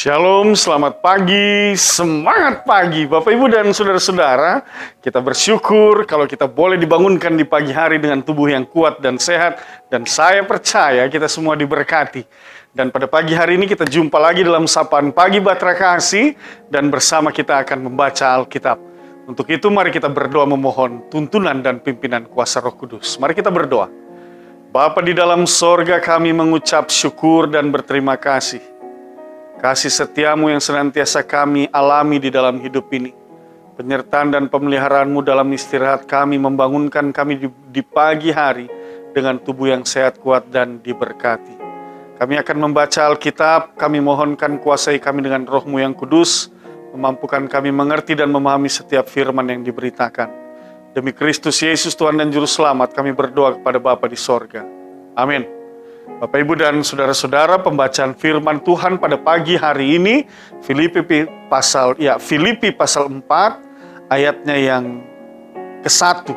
Shalom, selamat pagi, semangat pagi Bapak Ibu dan Saudara-saudara. Kita bersyukur kalau kita boleh dibangunkan di pagi hari dengan tubuh yang kuat dan sehat. Dan saya percaya kita semua diberkati. Dan pada pagi hari ini kita jumpa lagi dalam Sapaan Pagi Batra Kasih. Dan bersama kita akan membaca Alkitab. Untuk itu mari kita berdoa memohon tuntunan dan pimpinan kuasa Roh Kudus. Mari kita berdoa. Bapa di dalam sorga, kami mengucap syukur dan berterima kasih. Kasih setiamu yang senantiasa kami alami di dalam hidup ini. Penyertaan dan pemeliharaanmu dalam istirahat kami membangunkan kami di pagi hari dengan tubuh yang sehat, kuat, dan diberkati. Kami akan membaca Alkitab, kami mohonkan kuasai kami dengan Roh-Mu yang kudus, memampukan kami mengerti dan memahami setiap firman yang diberitakan. Demi Kristus Yesus Tuhan dan Juru Selamat, kami berdoa kepada Bapa di sorga. Amin. Bapak Ibu dan Saudara-saudara, pembacaan firman Tuhan pada pagi hari ini Filipi pasal 4 ayatnya yang ke-1.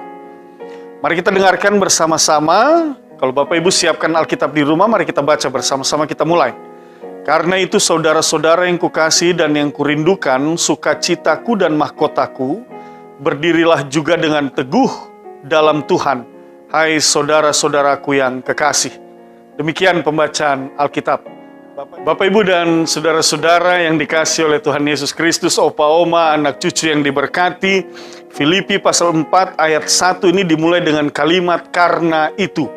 Mari kita dengarkan bersama-sama. Kalau Bapak Ibu siapkan Alkitab di rumah, mari kita baca bersama-sama, kita mulai. Karena itu saudara-saudara yang kukasihi dan yang kurindukan, sukacitaku dan mahkotaku, berdirilah juga dengan teguh dalam Tuhan, hai saudara-saudaraku yang kekasih. Demikian pembacaan Alkitab. Bapak Ibu dan Saudara-saudara yang dikasihi oleh Tuhan Yesus Kristus, opa oma, anak cucu yang diberkati, Filipi pasal 4 ayat 1 ini dimulai dengan kalimat karena itu.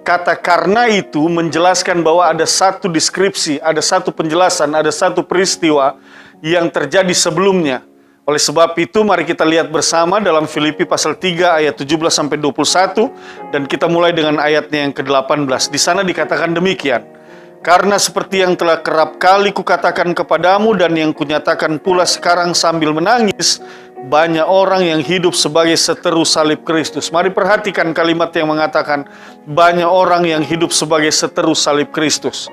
Kata karena itu menjelaskan bahwa ada satu deskripsi, ada satu penjelasan, ada satu peristiwa yang terjadi sebelumnya. Oleh sebab itu mari kita lihat bersama dalam Filipi pasal 3 ayat 17-21 dan kita mulai dengan ayatnya yang ke-18. Di sana dikatakan demikian. Karena seperti yang telah kerap kali kukatakan kepadamu dan yang kunyatakan pula sekarang sambil menangis, banyak orang yang hidup sebagai seteru salib Kristus. Mari perhatikan kalimat yang mengatakan banyak orang yang hidup sebagai seteru salib Kristus.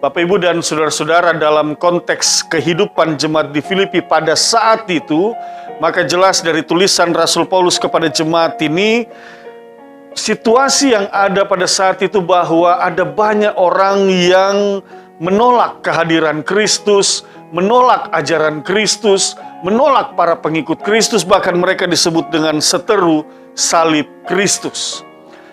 Bapak Ibu dan Saudara-saudara, dalam konteks kehidupan jemaat di Filipi pada saat itu, maka jelas dari tulisan Rasul Paulus kepada jemaat ini, situasi yang ada pada saat itu bahwa ada banyak orang yang menolak kehadiran Kristus, menolak ajaran Kristus, menolak para pengikut Kristus, bahkan mereka disebut dengan seteru salib Kristus.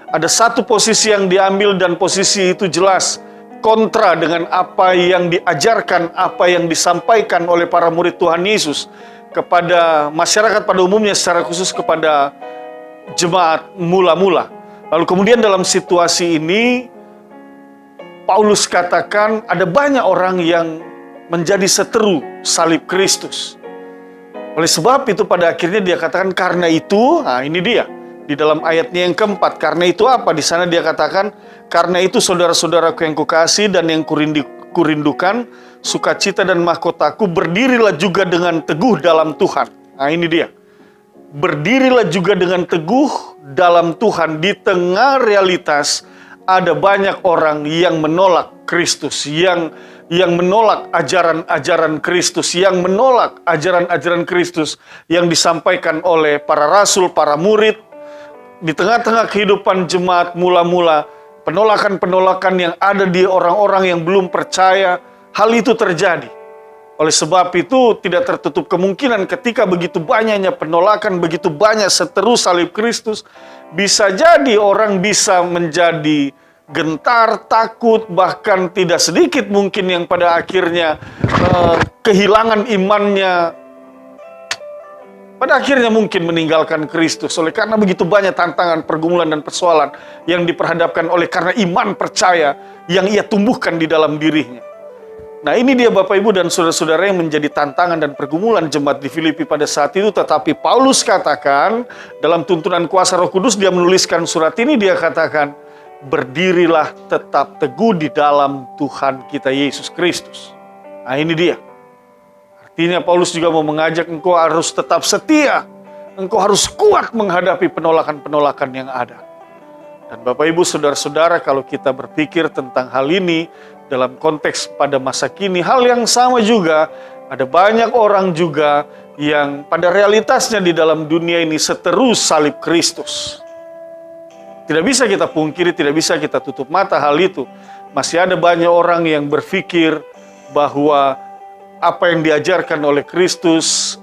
Ada satu posisi yang diambil dan posisi itu jelas kontra dengan apa yang diajarkan, apa yang disampaikan oleh para murid Tuhan Yesus kepada masyarakat pada umumnya, secara khusus kepada jemaat mula-mula. Lalu kemudian dalam situasi ini, Paulus katakan ada banyak orang yang menjadi seteru salib Kristus. Oleh sebab itu pada akhirnya dia katakan karena itu, nah ini dia. Di dalam ayatnya yang keempat, karena itu apa? Di sana dia katakan, karena itu saudara-saudaraku yang kukasihi dan yang kurindukan, sukacita dan mahkotaku, berdirilah juga dengan teguh dalam Tuhan. Nah ini dia. Berdirilah juga dengan teguh dalam Tuhan. Di tengah realitas, ada banyak orang yang menolak Kristus, yang menolak ajaran-ajaran Kristus, yang menolak ajaran-ajaran Kristus yang disampaikan oleh para rasul, para murid. Di tengah-tengah kehidupan jemaat mula-mula, penolakan-penolakan yang ada di orang-orang yang belum percaya, hal itu terjadi. Oleh sebab itu, tidak tertutup kemungkinan ketika begitu banyaknya penolakan, begitu banyak seteru salib Kristus, bisa jadi orang bisa menjadi gentar, takut, bahkan tidak sedikit mungkin yang pada akhirnya kehilangan imannya, pada akhirnya mungkin meninggalkan Kristus oleh karena begitu banyak tantangan, pergumulan, dan persoalan yang diperhadapkan oleh karena iman percaya yang ia tumbuhkan di dalam dirinya. Nah ini dia Bapak Ibu dan Saudara-saudara yang menjadi tantangan dan pergumulan jemaat di Filipi pada saat itu. Tetapi Paulus katakan dalam tuntunan kuasa Roh Kudus, dia menuliskan surat ini, dia katakan berdirilah tetap teguh di dalam Tuhan kita Yesus Kristus. Nah ini dia. Artinya Paulus juga mau mengajak engkau harus tetap setia. Engkau harus kuat menghadapi penolakan-penolakan yang ada. Dan Bapak Ibu Saudara-saudara, kalau kita berpikir tentang hal ini dalam konteks pada masa kini, hal yang sama juga. Ada banyak orang juga yang pada realitasnya di dalam dunia ini seteru salib Kristus. Tidak bisa kita pungkiri, tidak bisa kita tutup mata hal itu. Masih ada banyak orang yang berpikir bahwa apa yang diajarkan oleh Kristus,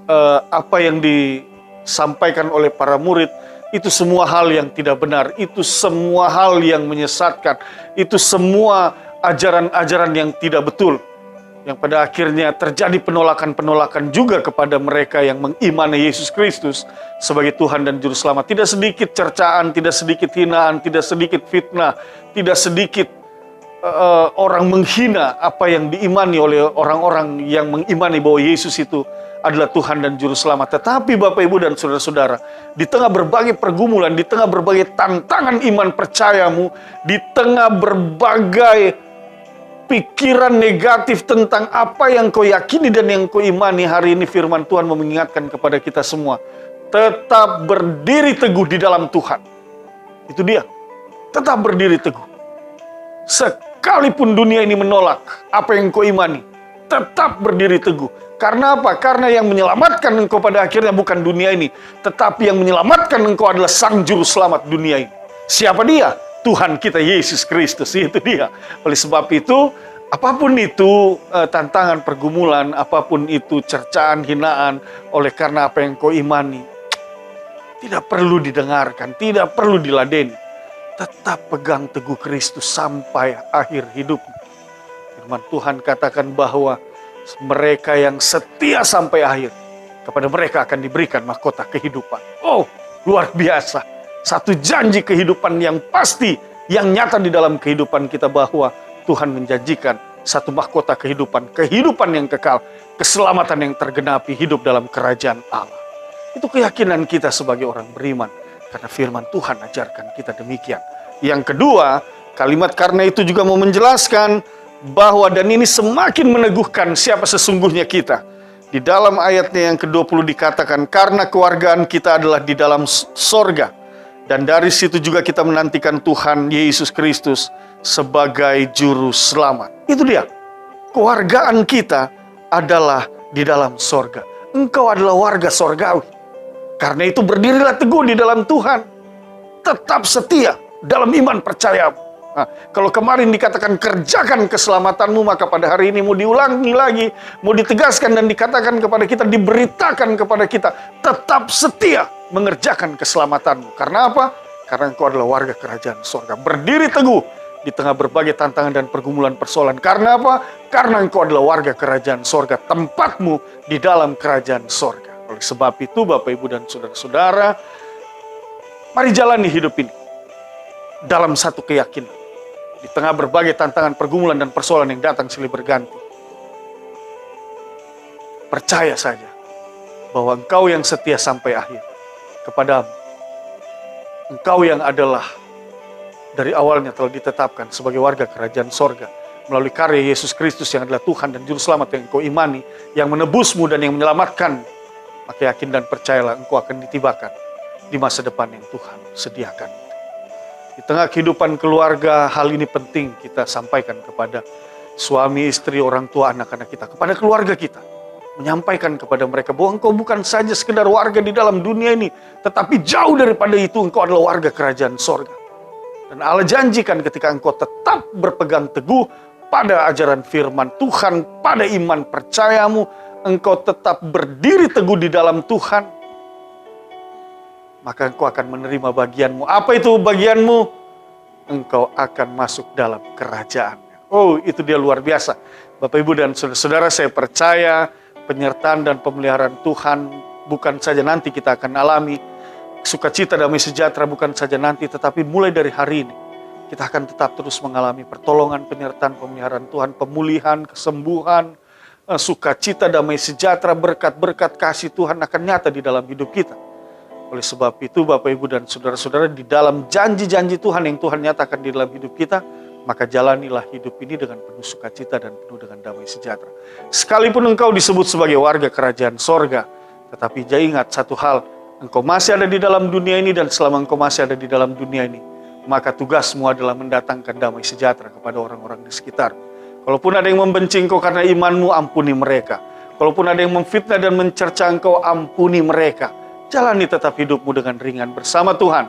apa yang disampaikan oleh para murid, itu semua hal yang tidak benar, itu semua hal yang menyesatkan, itu semua ajaran-ajaran yang tidak betul, yang pada akhirnya terjadi penolakan-penolakan juga kepada mereka yang mengimani Yesus Kristus sebagai Tuhan dan Juru Selamat. Tidak sedikit cercaan, tidak sedikit hinaan, tidak sedikit fitnah, tidak sedikit orang menghina apa yang diimani oleh orang-orang yang mengimani bahwa Yesus itu adalah Tuhan dan Juru Selamat. Tetapi Bapak Ibu dan Saudara-saudara, di tengah berbagai pergumulan, di tengah berbagai tantangan iman percayamu, di tengah berbagai pikiran negatif tentang apa yang kau yakini dan yang kau imani, hari ini firman Tuhan mau mengingatkan kepada kita semua, tetap berdiri teguh di dalam Tuhan. Itu dia, tetap berdiri teguh. Sekalipun dunia ini menolak apa yang kau imani, tetap berdiri teguh. Karena apa? Karena yang menyelamatkan engkau pada akhirnya bukan dunia ini, tetapi yang menyelamatkan engkau adalah Sang Juru Selamat dunia ini. Siapa dia? Tuhan kita Yesus Kristus, itu dia. Oleh sebab itu, apapun itu tantangan, pergumulan, apapun itu cercaan, hinaan, oleh karena apa yang kau imani, tidak perlu didengarkan, tidak perlu diladeni. Tetap pegang teguh Kristus sampai akhir hidupmu. Firman Tuhan katakan bahwa mereka yang setia sampai akhir, kepada mereka akan diberikan mahkota kehidupan. Oh, luar biasa. Satu janji kehidupan yang pasti, yang nyata di dalam kehidupan kita, bahwa Tuhan menjanjikan satu mahkota kehidupan, kehidupan yang kekal, keselamatan yang tergenapi, hidup dalam kerajaan Allah. Itu keyakinan kita sebagai orang beriman, karena firman Tuhan ajarkan kita demikian. Yang kedua, kalimat karena itu juga mau menjelaskan bahwa, dan ini semakin meneguhkan siapa sesungguhnya kita. Di dalam ayatnya yang ke-20 dikatakan, karena kewargaan kita adalah di dalam sorga. Dan dari situ juga kita menantikan Tuhan Yesus Kristus sebagai Juru Selamat. Itu dia. Kewargaan kita adalah di dalam sorga. Engkau adalah warga sorgawi. Karena itu berdirilah teguh di dalam Tuhan. Tetap setia dalam iman percayamu. Nah, kalau kemarin dikatakan kerjakan keselamatanmu, maka pada hari ini mau diulangi lagi, mau ditegaskan dan dikatakan kepada kita, diberitakan kepada kita, tetap setia mengerjakan keselamatanmu. Karena apa? Karena engkau adalah warga kerajaan sorga. Berdiri teguh di tengah berbagai tantangan dan pergumulan persoalan. Karena apa? Karena engkau adalah warga kerajaan sorga. Tempatmu di dalam kerajaan sorga. Oleh sebab itu, Bapak, Ibu, dan Saudara-saudara, mari jalani hidup ini dalam satu keyakinan. Di tengah berbagai tantangan, pergumulan, dan persoalan yang datang silih berganti, percaya saja bahwa engkau yang setia sampai akhir kepadamu. Engkau yang adalah dari awalnya telah ditetapkan sebagai warga kerajaan sorga melalui karya Yesus Kristus yang adalah Tuhan dan Juru Selamat yang engkau imani, yang menebusmu dan yang menyelamatkan. Maka yakin dan percayalah engkau akan ditibakan di masa depan yang Tuhan sediakan. Di tengah kehidupan keluarga, hal ini penting kita sampaikan kepada suami, istri, orang tua, anak-anak kita, kepada keluarga kita. Menyampaikan kepada mereka bahwa engkau bukan saja sekedar warga di dalam dunia ini, tetapi jauh daripada itu engkau adalah warga kerajaan sorga. Dan Allah janjikan ketika engkau tetap berpegang teguh pada ajaran firman Tuhan, pada iman percayamu, engkau tetap berdiri teguh di dalam Tuhan, maka engkau akan menerima bagianmu. Apa itu bagianmu? Engkau akan masuk dalam kerajaan. Oh, itu dia luar biasa. Bapak, Ibu, dan Saudara-saudara, saya percaya penyertaan dan pemeliharaan Tuhan bukan saja nanti kita akan alami. Sukacita, damai sejahtera bukan saja nanti, tetapi mulai dari hari ini kita akan tetap terus mengalami pertolongan, penyertaan, pemeliharaan Tuhan, pemulihan, kesembuhan, sukacita, damai sejahtera, berkat-berkat kasih Tuhan akan nyata di dalam hidup kita. Oleh sebab itu, Bapak, Ibu, dan Saudara-saudara, di dalam janji-janji Tuhan yang Tuhan nyatakan di dalam hidup kita, maka jalanilah hidup ini dengan penuh sukacita dan penuh dengan damai sejahtera. Sekalipun engkau disebut sebagai warga kerajaan sorga, tetapi ingat satu hal, engkau masih ada di dalam dunia ini, dan selama engkau masih ada di dalam dunia ini, maka tugasmu adalah mendatangkan damai sejahtera kepada orang-orang di sekitar. Kalaupun ada yang membenci engkau karena imanmu, ampuni mereka. Kalaupun ada yang memfitnah dan mencerca engkau, ampuni mereka. Jalani tetap hidupmu dengan ringan bersama Tuhan.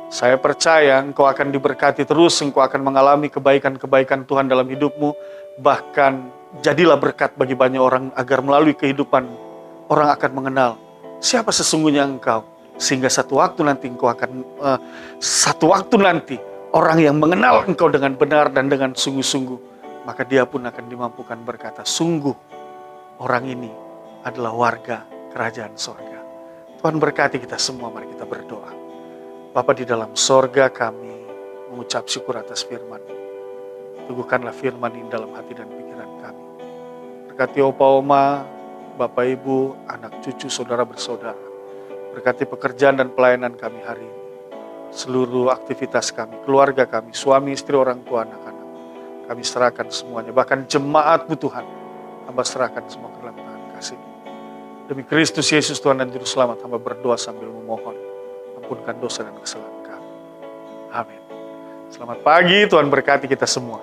Saya percaya engkau akan diberkati terus, engkau akan mengalami kebaikan-kebaikan Tuhan dalam hidupmu. Bahkan Jadilah berkat bagi banyak orang agar melalui kehidupan orang akan mengenal siapa sesungguhnya Engkau. Sehingga satu waktu nanti orang yang mengenal Engkau dengan benar dan dengan sungguh-sungguh, maka dia pun akan dimampukan berkata, sungguh orang ini adalah warga kerajaan sorga. Tuhan berkati kita semua, mari kita berdoa. Bapa di dalam sorga, kami mengucap syukur atas firman. Teguhkanlah firman ini dalam hati dan pikiran kami. Berkati opa oma, bapak ibu, anak cucu, saudara bersaudara. Berkati pekerjaan dan pelayanan kami hari ini. Seluruh aktivitas kami, keluarga kami, suami, istri, orang tua, anak-anak. Kami serahkan semuanya, bahkan jemaat-Mu Tuhan. Hamba serahkan semua ke dalam tangan kasih. Demi Kristus Yesus Tuhan dan Juru Selamat, hamba berdoa sambil memohon. Ampunkan dosa dan kesalahan kami. Amin. Selamat pagi, Tuhan berkati kita semua.